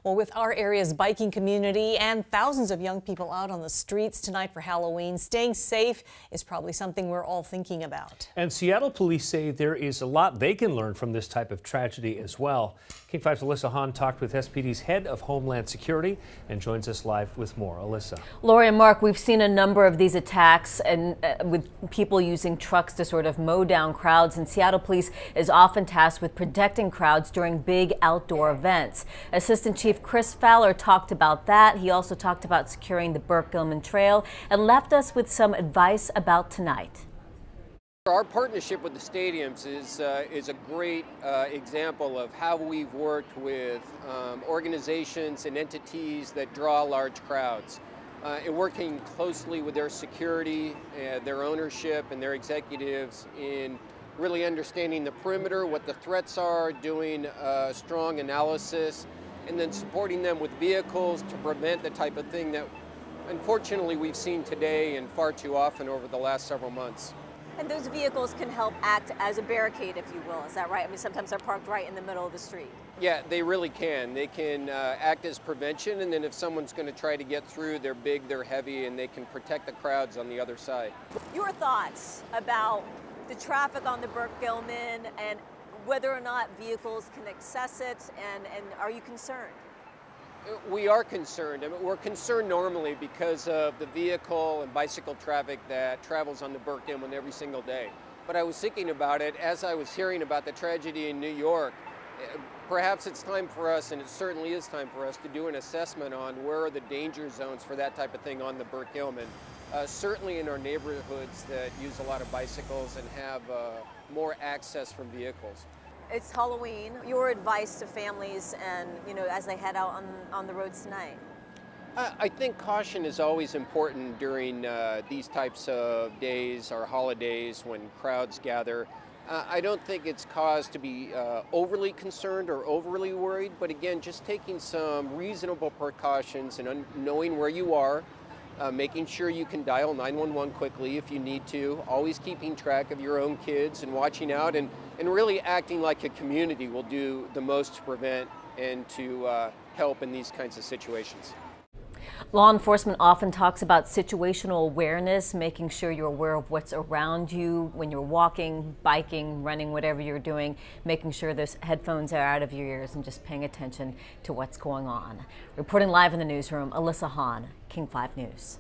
Well, with our area's biking community and thousands of young people out on the streets tonight for Halloween, staying safe is probably something we're all thinking about. And Seattle police say there is a lot they can learn from this type of tragedy as well. King 5's Elisa Hahn talked with SPD's head of Homeland Security and joins us live with more. Elisa. Lori and Mark, we've seen a number of these attacks and with people using trucks to sort of mow down crowds, and Seattle police is often tasked with protecting crowds during big outdoor events. Assistant Chief Chris Fowler talked about that. He also talked about securing the Burke-Gilman Trail and left us with some advice about tonight. Our partnership with the stadiums is a great example of how we've worked with organizations and entities that draw large crowds. And working closely with their security, their ownership, and their executives in really understanding the perimeter, what the threats are, doing strong analysis, and then supporting them with vehicles to prevent the type of thing that unfortunately we've seen today and far too often over the last several months. And those vehicles can help act as a barricade, if you will, is that right? I mean, sometimes they're parked right in the middle of the street. Yeah, they really can. They can act as prevention, and then if someone's going to try to get through, they're big, they're heavy, and they can protect the crowds on the other side. Your thoughts about the traffic on the Burke-Gilman and whether or not vehicles can access it, and are you concerned? We are concerned. I mean, we're concerned normally because of the vehicle and bicycle traffic that travels on the Burke-Gilman every single day. But I was thinking about it as I was hearing about the tragedy in New York. Perhaps it's time for us, and it certainly is time for us, to do an assessment on where are the danger zones for that type of thing on the Burke-Gilman. Certainly in our neighborhoods that use a lot of bicycles and have more access from vehicles. It's Halloween. Your advice to families and, as they head out on the roads tonight? I think caution is always important during these types of days or holidays when crowds gather. I don't think it's cause to be overly concerned or overly worried, but again, just taking some reasonable precautions and knowing where you are, making sure you can dial 911 quickly if you need to, always keeping track of your own kids and watching out, and really acting like a community will do the most to prevent and to help in these kinds of situations. Law enforcement often talks about situational awareness, making sure you're aware of what's around you when you're walking, biking, running, whatever you're doing, making sure those headphones are out of your ears and just paying attention to what's going on. Reporting live in the newsroom, Elisa Hahn, King 5 News.